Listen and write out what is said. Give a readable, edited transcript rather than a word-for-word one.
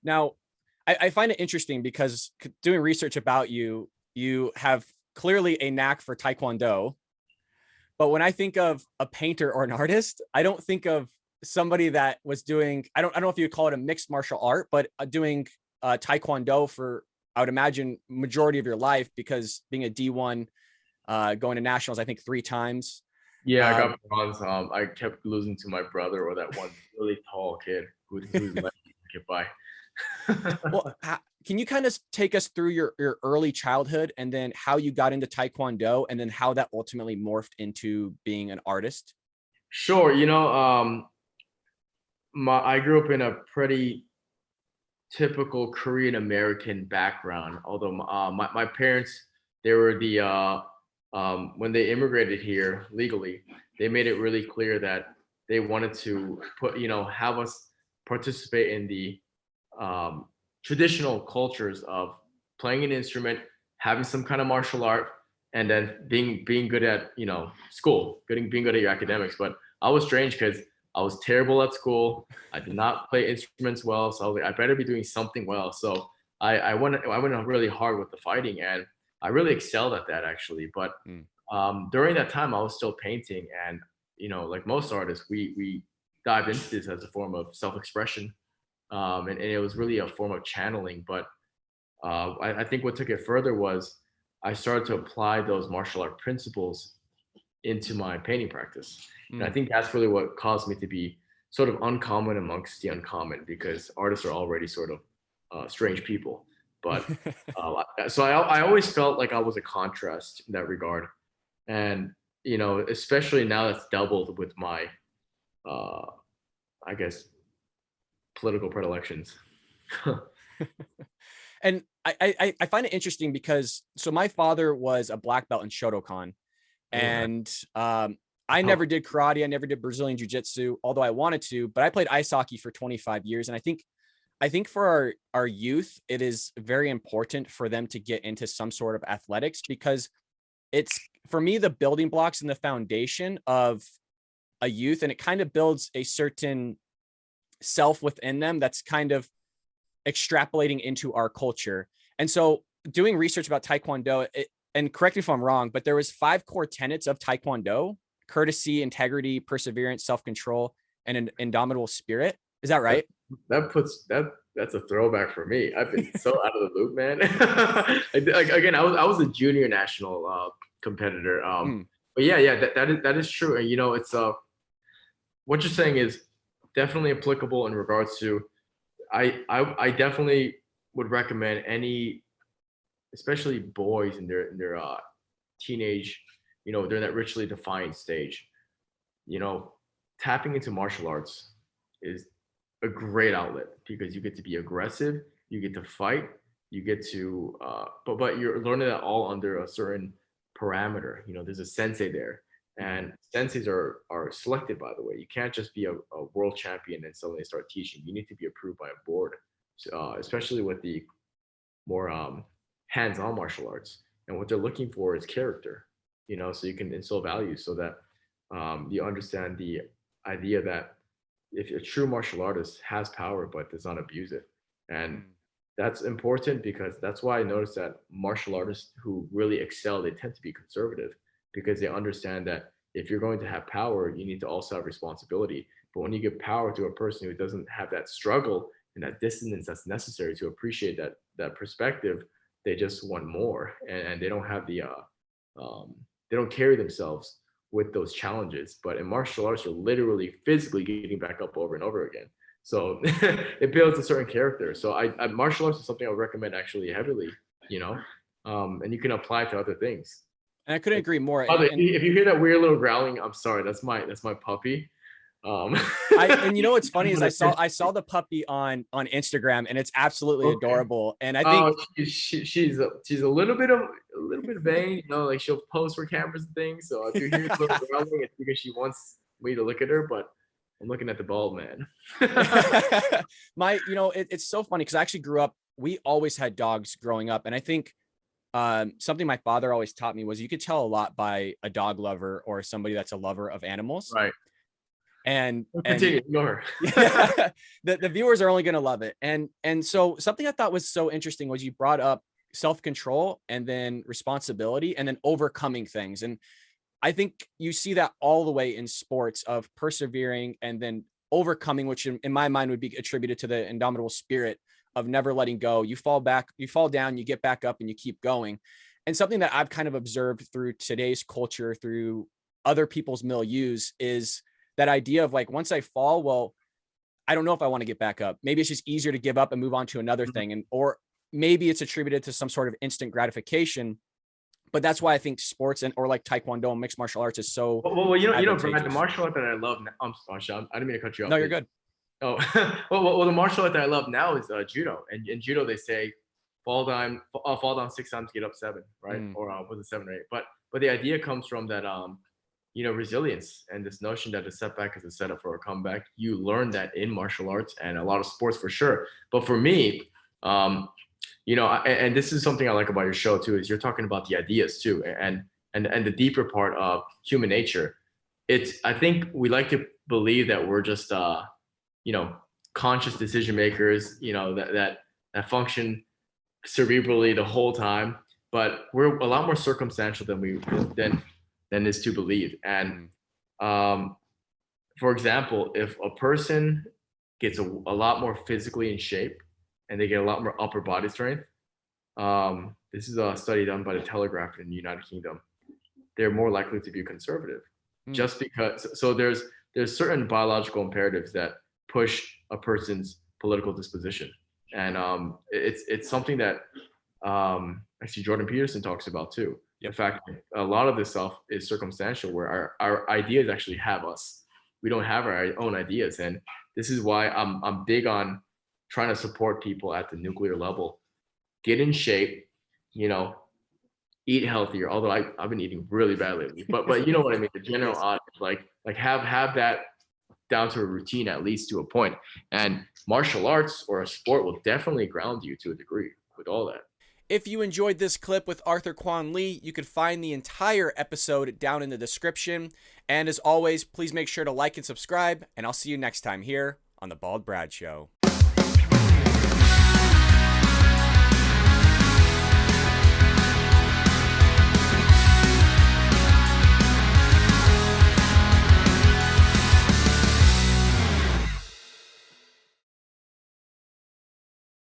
Now, I find it interesting because doing research about you, you have clearly a knack for Taekwondo. But when I think of a painter or an artist, I don't think of somebody that was doing, I don't know if you would call it a mixed martial art, but doing Taekwondo for, I would imagine, majority of your life, because being a D1, going to nationals, I think 3 times. Yeah, I Uh, got bronze. I kept losing to my brother or that one really tall kid who's like get by. well, can you kind of take us through your early childhood and then how you got into Taekwondo and then how that ultimately morphed into being an artist? Sure, I grew up in a pretty typical Korean American background. Although my parents, they were when they immigrated here legally, they made it really clear that they wanted to have us participate in the traditional cultures of playing an instrument, having some kind of martial art, and then being good at school, being good at your academics. But I was strange because I was terrible at school. I did not play instruments well, so I was like, I better be doing something well. So I went really hard with the fighting, and I really excelled at that actually. But Mm. during that time, I was still painting, and like most artists, we dived into this as a form of self-expression, and it was really a form of channeling. But I think what took it further was I started to apply those martial art principles into my painting practice. And I Mm. think that's really what caused me to be sort of uncommon amongst the uncommon, because artists are already sort of strange people. But so I always felt like I was a contrast in that regard. And, especially now that's doubled with my, uh, I guess, political predilections. And I find it interesting because so my father was a black belt in Shotokan, Oh, nice. and I never did karate, I never did Brazilian jiu-jitsu, although I wanted to, but I played ice hockey for 25 years. And I think for our youth, it is very important for them to get into some sort of athletics, because it's, for me, the building blocks and the foundation of a youth, and it kind of builds a certain self within them that's kind of extrapolating into our culture. And so doing research about Taekwondo, and correct me if I'm wrong, but there was 5 core tenets of Taekwondo: courtesy, integrity, perseverance, self-control, and an indomitable spirit. Is that That right? that's a throwback for me. I've been so out of the loop, man. Again, I was a junior national competitor. Mm. But yeah, that is true. And it's what you're saying is definitely applicable in regards to I definitely would recommend any, especially boys in their teenage, during that richly defined stage, you know, tapping into martial arts is a great outlet because you get to be aggressive, you get to fight, you get to, but you're learning that all under a certain parameter. There's a sensei there, Mm. and senseis are selected, by the way. You can't just be a world champion and suddenly start teaching. You need to be approved by a board, especially with the more hands-on martial arts. And what they're looking for is character, so you can instill values so that you understand the idea that if a true martial artist has power but does not abuse it. And Mm. that's important because that's why I noticed that martial artists who really excel, they tend to be conservative because they understand that if you're going to have power, you need to also have responsibility. But when you give power to a person who doesn't have that struggle and that dissonance that's necessary to appreciate that perspective, they just want more, and they don't have they don't carry themselves with those challenges. But in martial arts, you're literally physically getting back up over and over again. So it builds a certain character. So martial arts is something I would recommend actually heavily, you know, and you can apply to other things. And I couldn't Like, agree more. by the way, And if you hear that weird little growling, I'm sorry. That's my puppy. Um, and you know what's funny is I saw attention. I saw the puppy on Instagram, and it's absolutely Okay. adorable. And I think Oh, she's a little bit vain, like she'll pose for cameras and things. So if you hear a little growling, it's because she wants me to look at her. But I'm looking at the bald man. it's so funny because I actually grew up. We always had dogs growing up, and I think something my father always taught me was you could tell a lot by a dog lover or somebody that's a lover of animals. Right. And Continue. Ignore her. yeah, the viewers are only going to love it. And so something I thought was so interesting was you brought up self-control and then responsibility and then overcoming things. And I think you see that all the way in sports of persevering and then overcoming, which in my mind would be attributed to the indomitable spirit of never letting go. You fall back, you fall down, you get back up and you keep going. And something that I've kind of observed through today's culture, through other people's milieus, is that idea of like, once I fall, well, I don't know if I want to get back up. Maybe it's just easier to give up and move on to another thing. And, or maybe it's attributed to some sort of instant gratification. But that's why I think sports and or like Taekwondo and mixed martial arts is so Brad, the martial art that I love. I'm sorry, Sean. I didn't mean to cut you off. No, you're good. Oh, well, the martial art that I love now is judo. And in judo, they say fall down 6 times, get up 7, right? Or was it 7 or 8? But the idea comes from that resilience and this notion that a setback is a setup for a comeback. You learn that in martial arts and a lot of sports for sure. But for me, and this is something I like about your show too, is you're talking about the ideas too, and the deeper part of human nature. I think we like to believe that we're just conscious decision makers, that function cerebrally the whole time, but we're a lot more circumstantial than is to believe. And for example, if a person gets a lot more physically in shape and they get a lot more upper body strength, this is a study done by the Telegraph in the United Kingdom, they're more likely to be conservative. Just because, so there's certain biological imperatives that push a person's political disposition. And it's something that actually Jordan Peterson talks about too. In fact, a lot of this stuff is circumstantial, where our ideas actually have us. We don't have our own ideas. And this is why I'm big on trying to support people at the nuclear level. Get in shape, eat healthier. Although I've been eating really bad lately, but you know what I mean. The general audience, like have that down to a routine, at least to a point. And martial arts or a sport will definitely ground you to a degree with all that. If you enjoyed this clip with Arthur Kwon Lee, you could find the entire episode down in the description. And as always, please make sure to like and subscribe, and I'll see you next time here on The Bald Brad Show.